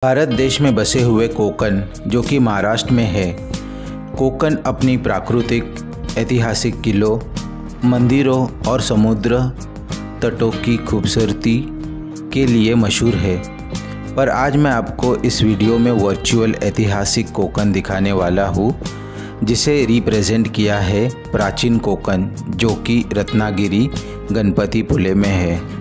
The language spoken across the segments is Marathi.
भारत देश में बसे हुए कोकण जो कि महाराष्ट्र में है। कोकण अपनी प्राकृतिक, ऐतिहासिक किलों, मंदिरों और समुद्र तटों की खूबसूरती के लिए मशहूर है। पर आज मैं आपको इस वीडियो में वर्चुअल ऐतिहासिक कोकण दिखाने वाला हूँ, जिसे रिप्रेजेंट किया है प्राचीन कोकण जो कि रत्नागिरी गणपतिपुले में है।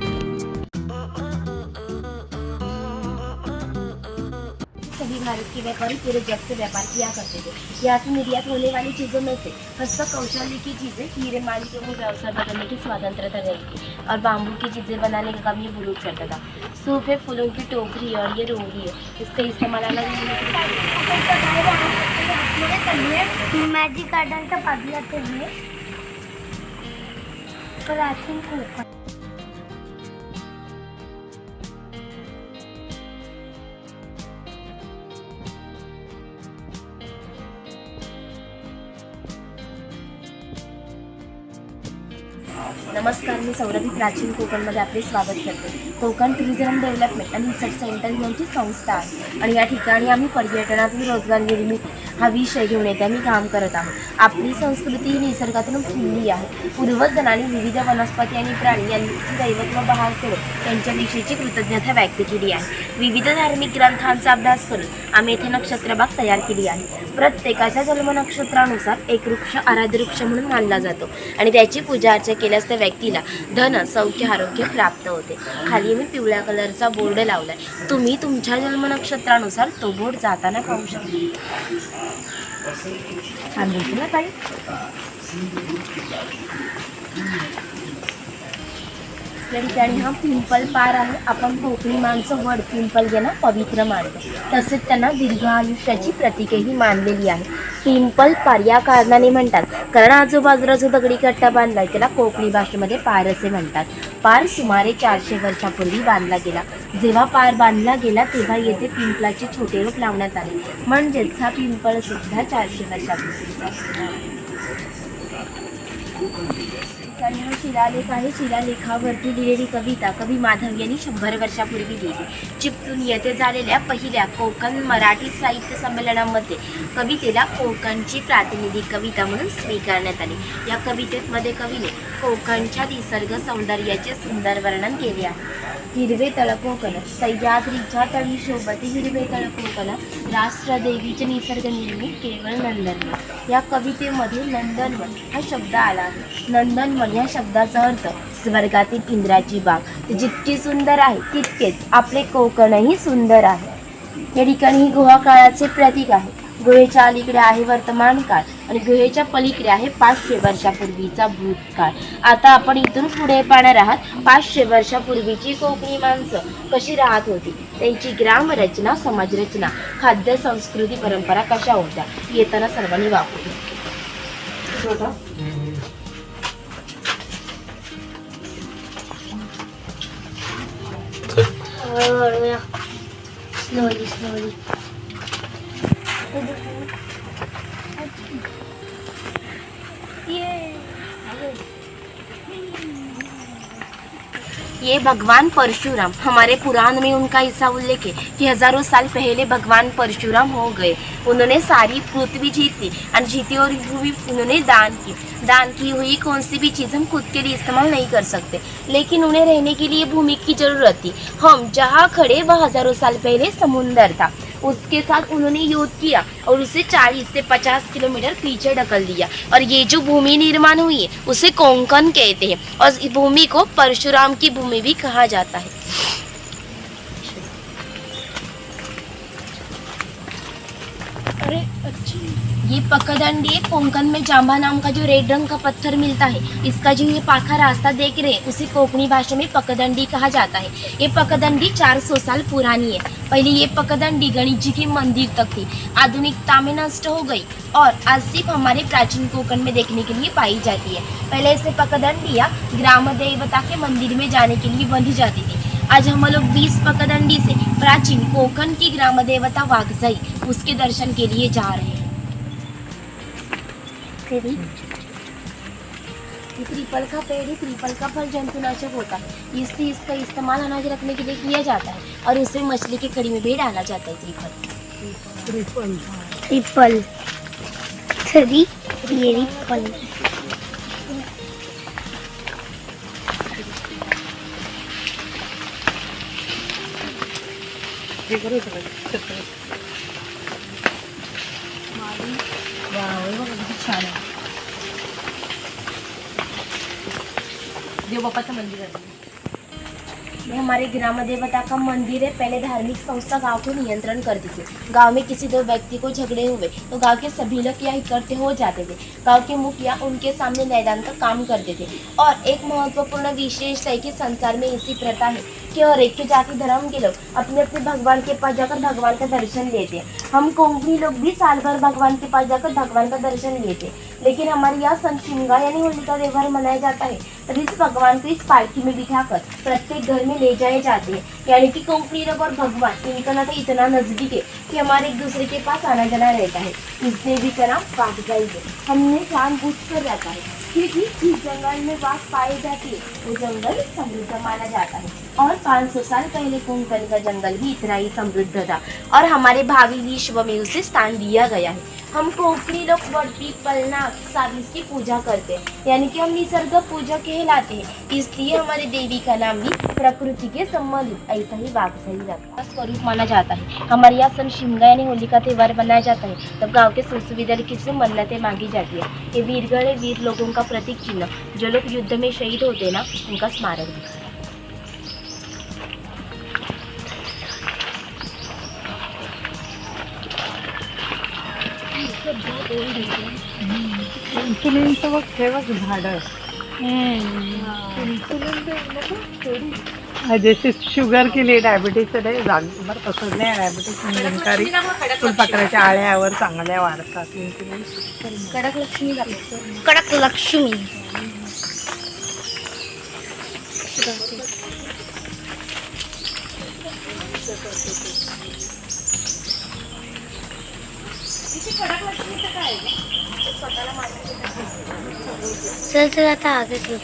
सभी भारत के व्यापारी पूरे जग से व्यापार किया करते थे। यहाँ से निर्यात होने वाली चीज़ों में से हस्त कौशल्य की चीज़ें, हीरे मालिकों को व्यवसाय बदलने की स्वतंत्रता रही थी और बाम्बू की चीज़ें बनाने का काम ये बुरुज करता था। सूफे, फूलों की टोकरी और ये रोगी है, इसका इस्तेमाल अलग मॅजिक गार्डनचा पादलाते है प्राचीन कोकण। नमस्कार, मी सौरभी प्राचीन कोकणमध्ये आपले स्वागत करते। कोकण टुरिझम डेव्हलपमेंट आणि रिसर्च सेंटर यांची संस्था आहे आणि या ठिकाणी आम्ही पर्यटनातून रोजगार निर्मिती हा विषय घेऊन येथे आम्ही काम करत आहोत। आपली संस्कृती ही निसर्गातून फुलली आहे। पूर्वजांनी विविध वनस्पती आणि प्राणी यांची दैवत्व बहाल करून त्यांच्याविषयीची कृतज्ञता व्यक्त केली आहे। विविध धार्मिक ग्रंथांचा अभ्यास करून आम्ही येथे नक्षत्रबाग तयार केली आहे। प्रत्येकाच्या जन्म नक्षत्रानुसार एक वृक्ष आराध्य वृक्ष म्हणून मानला जातो आणि त्याची पूजा अर्चा केल्यास त्या व्यक्तीला धन, सौख्य, आरोग्य प्राप्त होते। खाली मी पिवळ्या कलरचा बोर्ड लावलाय, तुम्ही तुमच्या जन्म नक्षत्रानुसार तो बोर्ड जाताना पाहू शकता। छान बोलतो ना ताई। या ठिकाणी हा पिंपल पार आहे। आपण कोकणी माणसं वड, पिंपल यांना पवित्र मानतो, तसेच त्यांना दीर्घ आयुष्याची प्रतीकही मानलेली आहे। पिंपल पार या कारणाने म्हणतात कारण आजूबाजूला जो दगडी कट्टा बांधलाय त्याला कोकणी भाषेमध्ये पार असे म्हणतात। पार सुमारे 400 वर्षापूर्वी बांधला गेला। जेव्हा पार बांधला गेला तेव्हा येथे पिंपलाचे छोटे रूप लावण्यात आले, म्हणजेच हा पिंपळ सुद्धा 400 वर्षापूर्वीचा शिलालेख आहे। शिलालेखावरती लिहिलेली कविता कवी माधव यांनी 100 वर्षापूर्वी लिहिली। चिपळूण येथे झालेल्या पहिल्या कोकण मराठी साहित्य संमेलनामध्ये कवितेला कोकणची प्रातिनिधिक कविता म्हणून स्वीकारण्यात आली। या कवितेमध्ये कवीने कोकणच्या निसर्ग सौंदर्याचे सुंदर वर्णन केले आहे। हिरवे तळ कोकण, सह्याद्रीच्या तळी शोभते हिरवे तळ कोकण, राष्ट्रदेवीचे निसर्ग निर्मित केवळ नंदनवन। या कवितेमध्ये नंदनवन हा शब्द आला आहे। नंदनवन या शब्दाचा अर्थ स्वर्गातील इंद्राची बाग। जितकी सुंदर आहे तितकेच आपले कोकणही सुंदर आहे। या ठिकाणी ही गुहा काळाचे प्रतीक आहे। गुहेच्या अलीकडे आहे वर्तमान काळ आणि गुहेच्या पलीकडे आहे 500 वर्षापूर्वीचा भूतकाळ। आता आपण इथून पुढे पाहणार आहात 500 वर्षापूर्वीची कोकणी माणसं कशी राहत होती, त्यांची ग्रामरचना, समाजरचना, खाद्य संस्कृती, परंपरा कशा होत्या। येताना सर्वांनी वापरू स्लोली ये भगवान परशुराम, हमारे पुराण में उनका ऐसा उल्लेख है कि हजारों साल पहले भगवान परशुराम हो गए। उन्होंने सारी पृथ्वी जीती और जीती और भूमि उन्होंने दान की। दान की हुई कौन सी भी चीज़ हम खुद के लिए इस्तेमाल नहीं कर सकते, लेकिन उन्हें रहने के लिए भूमि की ज़रूरत थी। हम जहाँ खड़े वह हजारों साल पहले समुंदर था, उसके साथ उन्होंने युद्ध किया और उसे 40 से 50 किलोमीटर पीछे ढकल दिया और ये जो भूमि निर्माण हुई है उसे कोंकण कहते हैं और इस भूमि को परशुराम की भूमि भी कहा जाता है। अरे अच्छा, ये पकदंडी है। कोंकण में जांबा नाम का जो रेड रंग का पत्थर मिलता है, इसका जो ये पाखा रास्ता देख रहे हैं उसे कोंकणी भाषा में पकदंडी कहा जाता है। ये पकदंडी 400 साल पुरानी है। पहले ये पकदंडी गणेश जी के मंदिर तक थी, आधुनिकता में नष्ट हो गई और आज सिर्फ हमारे प्राचीन कोकण में देखने के लिए पाई जाती है। पहले ऐसे पकदंडियाँ ग्राम देवता के मंदिर में जाने के लिए बंधी जाती थी। आज हम लोग 20 पकदंडी से प्राचीन कोकण की ग्राम देवता वाघजाई उसके दर्शन के लिए जा रहे हैं। ये ट्रिपल का पेड़ है, ट्रिपल का फल जंतुनाशक होता है, इसलिए इसका इस्तेमाल अनाज रखने के लिए किया जाता है और उसे मछली की कड़ी में भी डाला जाता है। ट्रिपल ट्रिपल छान आहे देव बाप्पाचं मंदिर आहे। ये हमारे ग्राम देवता का मंदिर है। पहले धार्मिक संस्था गांव को नियंत्रण करती थी। गांव में किसी दो व्यक्ति को झगड़े हुए तो गांव के सभी लोग यहाँ इकट्ठे हो जाते थे। गांव के मुखिया उनके सामने मैदान का काम करते थे। और एक महत्वपूर्ण विशेष है कि संसार में ऐसी प्रथा है कि हर एक के जाति धर्म के लोग अपने अपने भगवान के पास जाकर भगवान का दर्शन लेते हैं। हम कोंकणी लोग भी साल भर भगवान के पास जाकर भगवान का दर्शन लेते हैं। लेकिन हमारे यहाँ संशिंगा यानी होली का त्योहार मनाया जाता है। तब इस भगवान को इस पालकी में बिठाकर प्रत्येक घर में ले जाए जाते हैं। यानी कि कोंकणी लोग और भगवान इनका नाता इतना नजदीक है कि हमारे एक दूसरे के पास आना जाना रहता है। इसलिए भी का नाम बागजाई है। हमने जानबूझ कर रखा है क्योंकि जिस जंगल में बाघ पाई जाती है वो जंगल समृद्ध माना जाता है। और 500 साल पहले कोंकण का जंगल भी इतना ही समृद्ध था और हमारे भावी विश्व में उसे स्थान दिया गया है। हम कोंकणी लोग वटी पलनाग साबिस की पूजा करते हैं, यानी कि हम निसर्ग पूजा कहलाते हैं। इसलिए हमारे देवी का नाम भी प्रकृति के संबंधित ऐसा ही बागसाई रखा स्वरूप माना जाता है। हमारे यहाँ संशिंगा यानी होली का त्योहार मनाया जाता है। तब गाँव के सुविधा से मन्नतें मांगी जाती है। ये वीरगढ़ है, वीर लोगों का प्रतीक चिन्ह। जो लोग युद्ध में शहीद होते ना उनका स्मारक दिखा है। इन्सुलिनचं बघ ठेवा की झाडं जैसे शुगर के लिए डायबिटीजचं नाही जागभर तसंच नाही डायबिटीज नियंत्रणी फुलपाखराच्या आळ्यावर चांगल्या वाढतात इन्सुलिन कडक लक्ष्मी कडक लक्ष्मी चल आता आगे चल।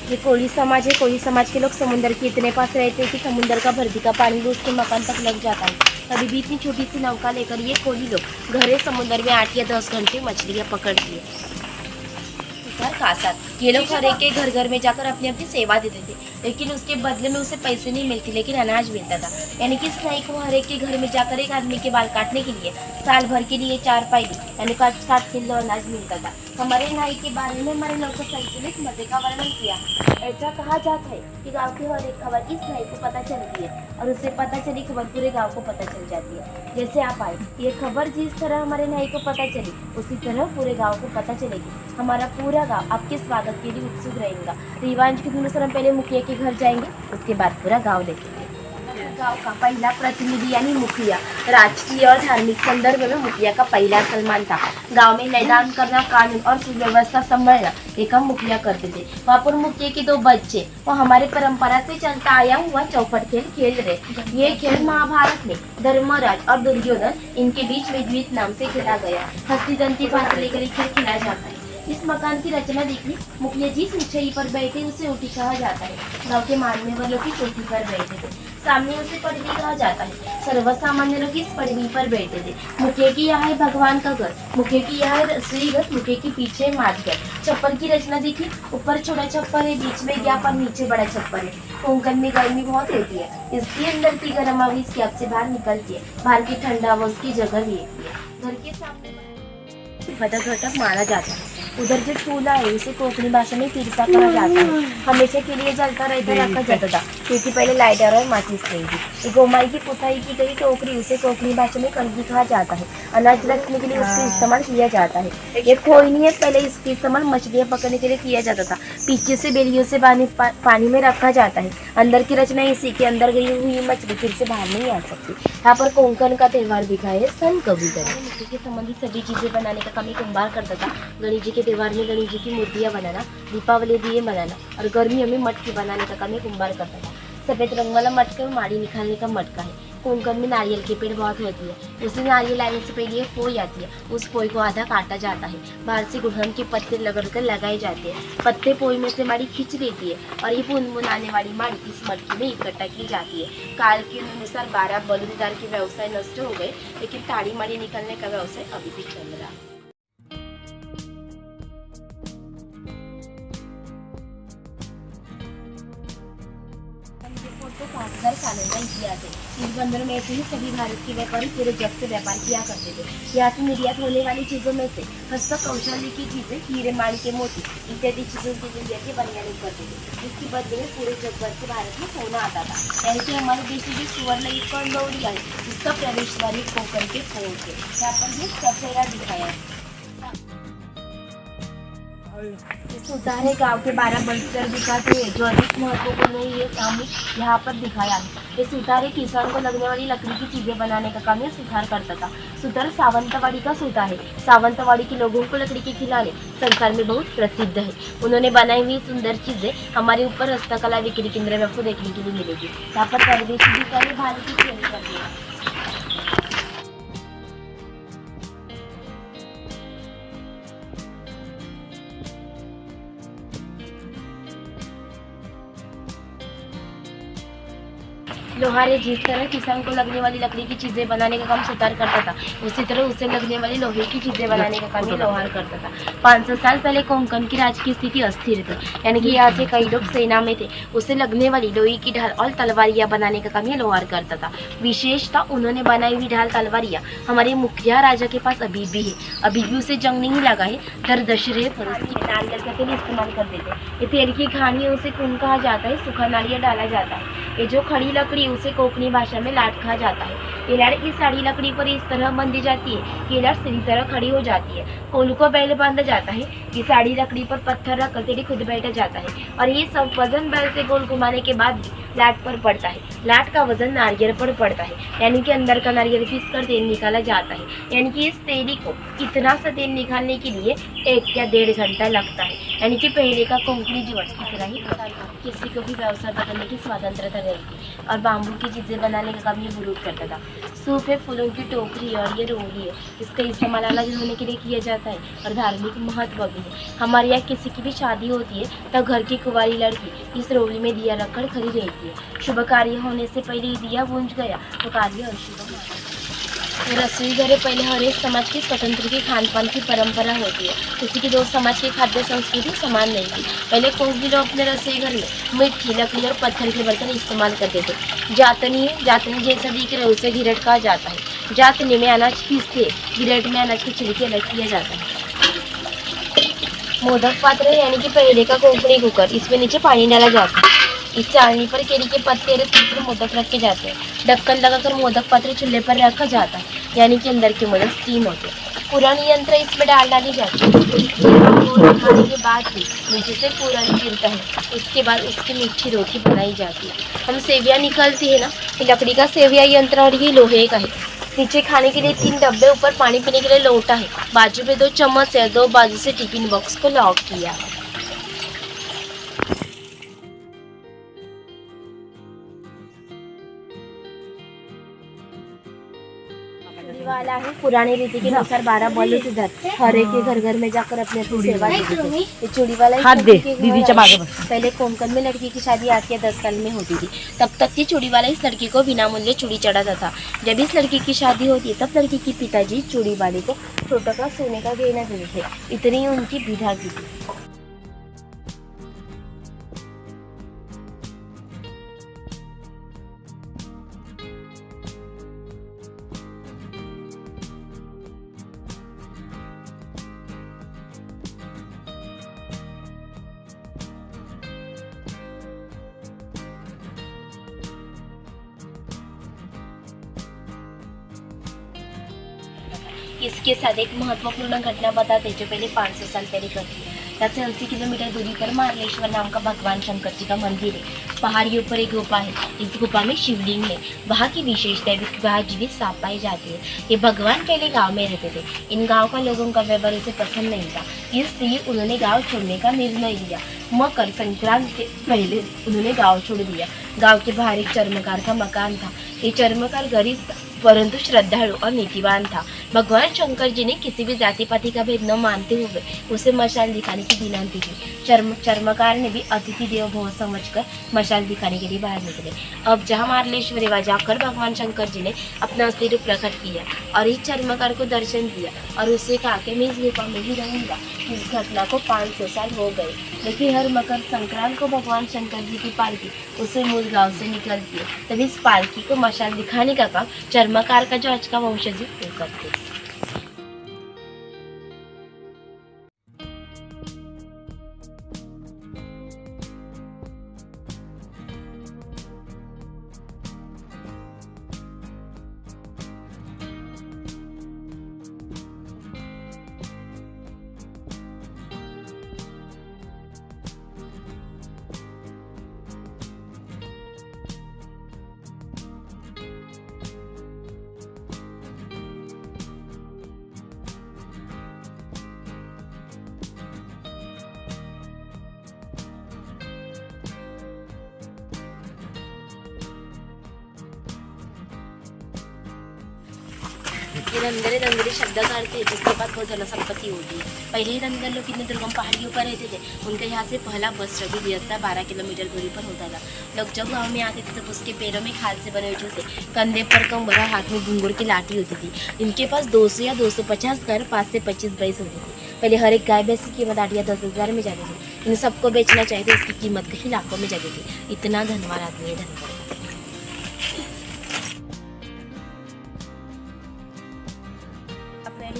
ये कोली समाज है। कोली समाज के लोग समुद्र के इतने पास रहते हैं कि समुद्र का भर्ती का पानी भी उसके मकान तक लग जाता है। कभी भी इतनी छोटी सी नौका लेकर ये कोली लोग घरे समुद्र में 8 या 10 घंटे मछलियाँ पकड़ती है। ये लोग हर एक के घर घर में जाकर अपनी अपनी सेवा देते थे, लेकिन उसके बदले में उसे पैसे नहीं मिलते, लेकिन अनाज मिलता था। यानी कि इस नाई को हर एक के घर में जाकर एक आदमी के बाल काटने के लिए साल भर के लिए 4 पाइली यानी 5 किलो अनाज मिलता था। हमारे नाई के बारे में हमारे लोग साहित्य ने मजे का वर्णन किया। ऐसा कहा जाता है कि गाँव की हर एक खबर इस नाई को पता चलती है और उसे पता चली खबर पूरे गाँव को पता चल जाती है। जैसे आप आए, ये खबर जिस तरह हमारे नाई को पता चली उसी तरह पूरे गाँव को पता चलेगी। हमारा पूरा गाँव आपके स्वागत के लिए उत्सुक रहेगा। रिवाज के अनुसार हम पहले मुखिया के घर जाएंगे, उसके बाद पूरा गाँव देखेंगे। गाँव का पहला प्रतिनिधि यानी मुखिया राजकीय और धार्मिक संदर्भ में मुखिया का पहला सम्मान था। गांव में मैदान करना, कानून और सुव्यवस्था संभालना ये काम मुखिया करते थे। वहाँ पर मुखिया के 2 बच्चे वो हमारे परंपरा से चलता आया हुआ चौपट खेल खेल रहे। ये खेल महाभारत में धर्मराज और दुर्योधन इनके बीच विद्वित नाम से खेला गया। हस्ती दंती फांसी लेकर खेल खेला जाता है। इस मकान की रचना देखिए, मुखिया जिस ऊंचाई पर बैठे उसे ऊटी कहा जाता है। गाँव के मानने वालों की चोटी पर बैठे थे, सामने उसे पड़वी कहा जाता है। सर्वसामान्य लोग इस पड़वी पर बैठे थे। मुखिया की यहाँ है भगवान का घर, मुखिया की यहाँ है रसोई घर, मुखिया के पीछे माट घर। छप्पर की रचना देखिए, ऊपर छोटा छप्पर है, बीच में गैप और नीचे बड़ा छप्पर है। कोंकण में गर्मी बहुत रहती है, इसके अंदर की गर्म हवा इस गैप से बाहर निकलती है। बाहर की ठंडा हवा उसकी जगह लेती है। घर के सामने घटक माना जाता है। उधर जो चूल्हा है उसे कोंकणी भाषा में तिरसा कहा जाता है। हमेशा के लिए जलता रहता रखा जाता था क्योंकि पहले लाइटर और माचिस नहीं थी। गोमाई की पुताई की गई टोकरी उसे कोंकणी भाषा में कलगी कहा जाता है। अनाज रखने के लिए उसका इस्तेमाल किया जाता है। ये कोई नहीं है, पहले इसका इस्तेमाल मछलियाँ पकड़ने के लिए किया जाता था। पीछे से बेलियों से पानी में रखा जाता है। अंदर की रचना इसी के अंदर गई हुई मछली फिर से बाहर नहीं आ सकती। यहाँ पर कोंकण का त्यौहार दिखा है सन कभी कभी। मिट्टी के संबंधित सभी चीजें बनाने का काम कुंभार करता था। गणेश जी के त्यौहार में गणेश जी की मूर्तियाँ बनाना, दीपावली दिए बनाना और गर्मियों में मटकी बनाने का काम कुंभार करता था। सफेद रंग वाला मटका माड़ी निकालने का मटका है। कोंकण में नारियल के पेड़ बहुत होती है। उसमें नारियल आने से पहले एक पोई आती है। उस पोई को आधा काटा जाता है। बाहर से गुड़हल के पत्ते लगड़कर लगाए जाते हैं। पत्ते पोई में से माड़ी खींच लेती है और ये बुनबुनाने वाली माड़ी इस मटकी में इकट्ठा की जाती है। काल के अनुसार 12 बलुदार के व्यवसाय नष्ट हो गए, लेकिन ताड़ी माड़ी निकालने का व्यवसाय अभी भी चल रहा है। तो 5000 सालों का इतिहास है। इस बंदर में से ही सभी भारत के व्यापारी पूरे जग से व्यापार किया करते थे। यहाँ से निर्यात होने वाली चीज़ों में से हस्त कौशल्य की चीज़ें, हीरे माणिक्य मोती इत्यादि चीज़ों की निर्यात के बनियानी करते थे। इसके बदले में पूरे जग भर से भारत में सोना आता था। यानी कि हमारे देश में जो सुवर्ण युग का दौड़ी है उसका प्रवेश द्वार कोंकण के फोर्ट है। यहाँ पर भी सफेरा दिखाया है। सुतारे गांव के 12 बल्चर दिखाते हैं। जो अधिक महत्वपूर्ण है ये काम यहाँ पर दिखाया है। ये सुतारे किसान को लगने वाली लकड़ी की चीजें बनाने का काम ये सुथार करता था। सुतार सावंतवाड़ी का सूता है। सावंतवाड़ी के लोगों को लकड़ी के खिलौने संसार में बहुत प्रसिद्ध है। उन्होंने बनाई हुई सुंदर चीजें हमारे ऊपर हस्तकला बिक्री केंद्र में आपको देखने के लिए मिलेगी। यहाँ पर परदेशी दुकानें भारत की सेल करती है। लोहारे जिस तरह किसान को लगने वाली लकड़ी की चीज़ें बनाने का काम सुतार करता था, उसी तरह उसे लगने वाली लोहे की चीज़ें बनाने का काम ये लोहार करता था। 500 साल पहले कोंकण की राजकीय स्थिति अस्थिर थी, यानी कि यहाँ से कई लोग सेना में थे। उसे लगने वाली लोहे की ढाल और तलवारियाँ बनाने का काम ये लोहार करता था। विशेषतः उन्होंने बनाई हुई ढाल तलवारियाँ हमारे मुखिया राजा के पास अभी भी है। अभी भी उसे जंग नहीं लगा है। दर दशरहे पर उसकी नारियल का तेल इस्तेमाल कर देते। ये तेल की घानी उसे खून कहा जाता है। सूखा नारियल डाला जाता है। ये जो खड़ी लकड़ी उसे कोंकणी भाषा में लाट कहा जाता है। ये लाट इस साड़ी लकड़ी पर इस तरह बंधी जाती है कि लाट सीधी तरह खड़ी हो जाती है। कोल को बैल बांधा जाता है। ये साड़ी लकड़ी पर पत्थर रख कर तेरी खुद बैठा जाता है और ये सब वजन बैल से गोल घुमाने के बाद भी लाट पर पड़ता है। लाट का वजन नारियल पर पड़ता है, यानी कि अंदर का नारियल पीस कर तेल निकाला जाता है। यानी कि इस तेली को इतना सा तेल निकालने के लिए 1 या 1.5 घंटा लगता है। यानी कि पहले का कोंकणी जीवन इतना ही किसी को भी व्यवसाय बदलने की स्वतंत्रता रहती और बाम्बू की चीज़ें बनाने का काम ये बुजुर्ग करता था। सूप है, फूलों की टोकरी और ये रोली है। इसका इस्तेमाल अनाज धोने के लिए किया जाता है और धार्मिक महत्व भी है। हमारे यहाँ किसी की भी शादी होती है तब घर की कुंवारी लड़की इस रोली में दिया रखकर खड़ी रहती है। शुभ कार्य होने से पहले ही दिया बुझ गया तो कार्य अशुभ होता है। रसोई घरे पहले हर एक समाज की स्वतंत्र की खान पान की परंपरा होती है। किसी की दो समाज की खाद्य संस्कृति समान नहीं थी। पहले कोई भी लोग अपने रसोई घर में मिट्टी, लकड़ी और पत्थर के बर्तन इस्तेमाल करते थे। जातनी जैसा दिख रहा है उसे घिरट कहा जाता है। जातनी में अनाज पीसते, घिरट में अनाज की छिलके अलग किया जाता है। मोदक पात्र यानी कि पहले का कोंकणी कुकर, इसमें नीचे पानी डाला जाता है। इस चालनी पर केरी के पत्ते रखकर मोदक रखे जाते हैं। ढक्कन लगाकर मोदक पात्र चूल्हे पर रखा जाता है, यानी कि अंदर के मोदक स्टीम होते हैं। पूरण यंत्र इसमें डाली जाती है। खाने के बाद ही नीचे से पूरण गिरता है। उसके बाद उसकी मीठी रोटी बनाई जाती है। हम सेवियाँ निकालती है ना, ये लकड़ी का सेविया यंत्र और ये लोहे का है। नीचे खाने के लिए 3 डब्बे, ऊपर पानी पीने के लिए लोटा है। बाजू में 2 चम्मच है। 2 बाजू से टिफिन बॉक्स को लॉक किया है। वाला है पुरानी रीति के अनुसार 12 बलूच इधर हर एक के घर में जाकर अपने सेवा देते थे। ये चूड़ी वाला पहले कोंकण में लड़की की शादी 8 या 10 साल में होती थी। तब तक ये चूड़ी वाला इस लड़की को बिना मूल्य चूड़ी चढ़ाता था। जब इस लड़की की शादी होती है तब लड़की के पिताजी चूड़ी वाले को छोटा का सोने का गहना देते थे। इतनी उनकी विधा की थी। इसके साथ एक महत्वपूर्ण घटना बताते जो पहले 500 साल पहले घटी। यहाँ से 80 किलोमीटर दूरी पर मार्लेश्वर नाम का भगवान शंकर जी का मंदिर है। पहाड़ियों पर एक गुफा है, इस गुफा में शिवलिंग है। वहाँ की विशेषता है कि वहाँ जीवित सांप पाई जाती है। ये भगवान पहले गांव में रहते थे। इन गांव का लोगों का व्यवहार उसे पसंद नहीं था, इसलिए उन्होंने गांव छोड़ने का निर्णय लिया। मकर संक्रांति के पहले उन्होंने गांव छोड़ दिया। गांव के बाहर एक चर्मकार का मकान था। ये चर्मकार गरीब था परंतु श्रद्धालु और नीतिवान था। भगवान शंकर जी ने किसी भी जाति पाति का भेद न मानते हुए उसे मशाल दिखाने की विनती की। चर्मकार ने भी अतिथि देवो भव समझकर मशाल दिखाने के लिए बाहर निकले। अब जहाँ मार्लेश्वर वहाँ जाकर भगवान शंकर जी ने अपना अस्तित्व प्रकट किया और इस चर्मकार को दर्शन दिया और उससे कहा कि मैं इस गुफा में ही रहूँगा। इस घटना को 500 साल हो गए, लेकिन हर मकर संक्रांत को भगवान शंकर जी की पालकी उसे मूल गांव से निकलती है। तभी इस पालकी को मशाल दिखाने का काम चर्मकार का जो आज का वंशज है वो करते हैं। ये धनगरे धनगरे शब्द काढ़ते हैं जिसके पास बहुत धनसंपत्ति होती है। पहले ही धनगर लोग कितने दुर्गम पहाड़ियों पर रहते थे। उनके यहाँ से पहला बस रवि 12 किलोमीटर दूरी पर होता था। लोग जब गाँव में आते थे तो उसके पैरों में खाल से बने हुए जूते, कंधे पर कंबल और हाथ में घुंघरू की लाठी होती थी। इनके पास 200 या 250 घर, 5 से 25 भैंस होती थी। पहले हर एक गाय भैंस की कीमत 8 या 10,000 में जाती थी। इन सबको बेचना चाहिए तो इसकी कीमत कहीं लाखों में जाती थी। इतना धनवान आदमी है धनगर।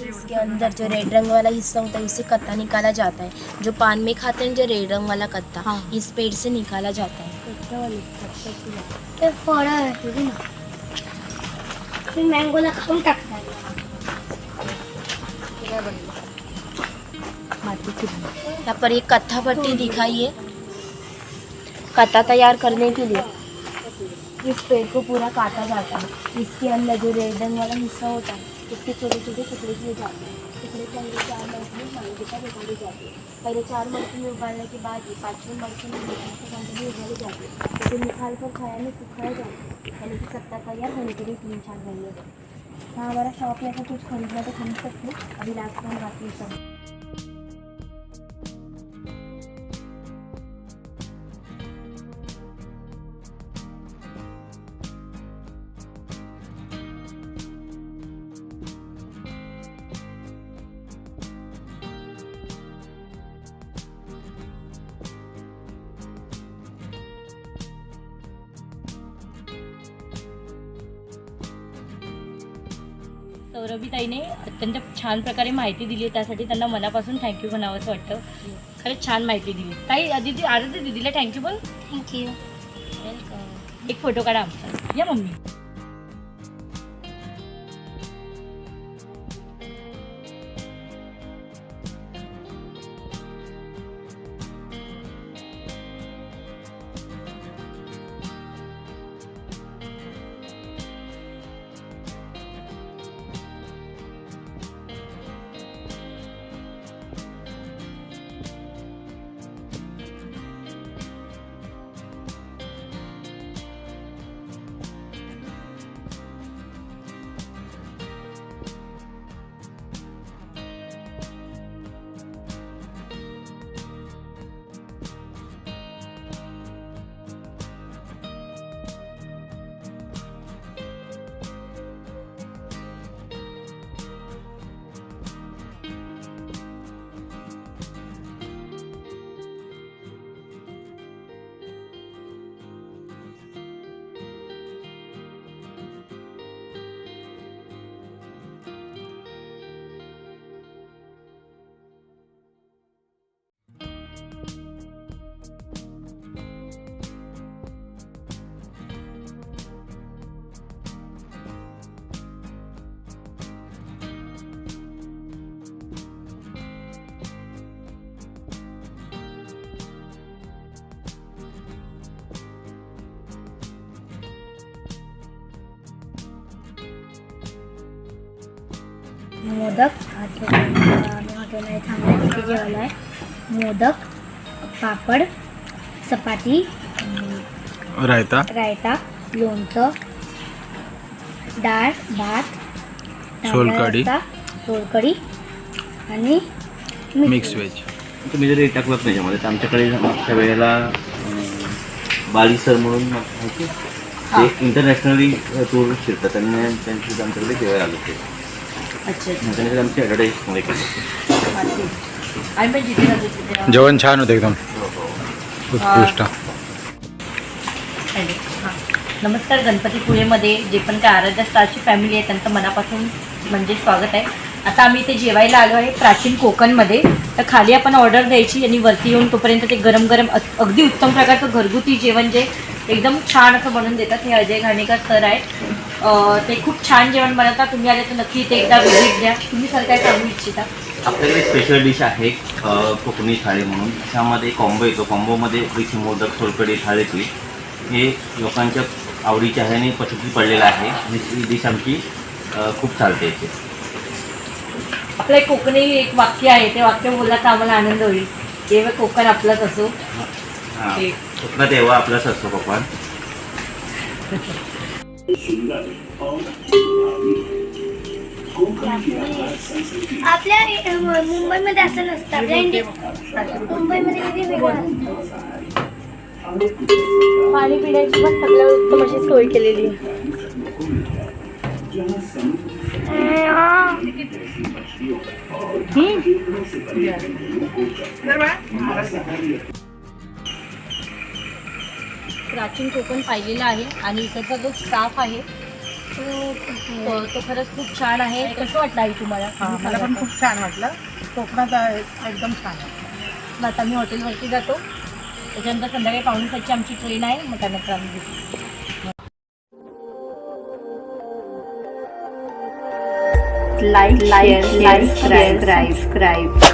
इसके अंदर जो रेड रंग वाला हिस्सा होता है उससे कत्ता निकाला जाता है। जो पान में खाते हैं जो रेड रंग वाला कत्ता इस पेड़ से निकाला जाता है। ते फळं आहे ना, ते मँगोला खाऊन टाकतात. यहाँ पर एक कत्था भट्टी दिखाई है। कत्ता तैयार करने के लिए इस पेड़ को पूरा काटा जाता है। इसके अंदर जो रेड रंग वाला हिस्सा होता है इसके छोटे छोटे टुकड़े किए जाते हैं। टुकड़े पहले 4 मर्च में मांगे पर उगाड़ी जाती है। पहले 4 मर्च में उगाड़ने के बाद 5वें मर्च में उगाड़ी जाती है। इसे निकाल कर छाया में सुखाया जाता है, यानी कि कत्ता तैयार होने के लिए 3-4 महीने लगते। हाँ, हमारा शौक है अगर कुछ खरीदना तो खरीद सकते हैं। अभी लास्ट में हम बात नहीं सकते। सौरभीताईने अत्यंत छान प्रकारे माहिती दिली. त्यासाठी त्यांना मनापासून थँक्यू म्हणावं असं वाटतं. खरंच छान माहिती दिली. ताई आदिती आरती दीदीला थँक्यू बोल. थँक्यू. वेलकम. एक फोटो काढा आमचा. या मम्मी. मोदक आम्ही हॉटेलमध्ये थांबला तिथे जेवायला आहे. मोदक, पापड, चपाती, रायता, रायता, लोणचं, डाळ, भात, सोलकढी. रस्सा, सोलकढी आणि मिक्स व्हेज. तुम्ही जरी टाकलात त्याच्यामध्ये तर आमच्याकडे मागच्या वेळेला बाली सर म्हणून माहिती आहे? ते एक इंटरनॅशनली टूरिस्ट फिरतात त्यांनी त्यांची आमच्याकडे जेवायला आले ते अच्छा त्यांनी आमची ॲडव्हर्टाईजमध्ये केली. आम्ही पण जिथे जातो तिथे जेवण छान होतं एकदम उत्कृष्ट. हॅलो हां नमस्कार. गणपतीपुळेमध्ये जे पण काय आराध्या स्टारची फॅमिली आहे त्यांचं मनापासून म्हणजे स्वागत आहे. आता आम्ही इथे जेवायला आलो आहे प्राचीन कोकणमध्ये. तर खाली आपण ऑर्डर द्यायची आणि वरती येऊन तोपर्यंत ते गरम गरम अगदी उत्तम प्रकारचं घरगुती जेवण जे एकदम छान असं बनवून देतात. हे अजय घाणेकर सर आहेत. ते खूप छान जेवण बनवतात. तुम्ही आले तर नक्की इथे एकदा व्हिजिट द्या. तुम्ही सर काय सांगू इच्छिता? आपल्याकडे स्पेशल डिश आहे कोकणी थाळी म्हणून. त्याच्यामध्ये कॉम्बो येतो. कॉम्बोमध्ये रिच मोदक, सोलकढी, थाळीची हे लोकांच्या आवडीचे आहे आणि पसंती पडलेलं आहे आणि ही डिश आमची खूप चालते इथे. आपलं एक कोकणी एक वाक्य आहे. ते वाक्य बोलला तर आम्हाला आनंद होईल. तेव्हा कोकण आपलंच असो. हां कोकणात तेव्हा आपलाच असतो कोकण. आपल्या मुंबईमध्ये असं नसतं. आपल्या मुंबईमध्ये किती वेगळं असतं. पाणी पिण्याची पण सगळं उत्तम अशी सोय केलेली आहे. प्राचीन कोकण पाहिलेलं आहे आणि इकडचा जो स्टाफ आहे तो खरंच खूप छान आहे. कसं वाटलं आई तुम्हाला? मला पण खूप छान वाटलं. कोकणात एकदम छान आहे. आता आम्ही हॉटेलवरती जातो. त्याच्यानंतर संध्याकाळी 5:45ची आमची ट्रेन आहे. मग त्यानंतर आम्ही भेटू. like, share, subscribe.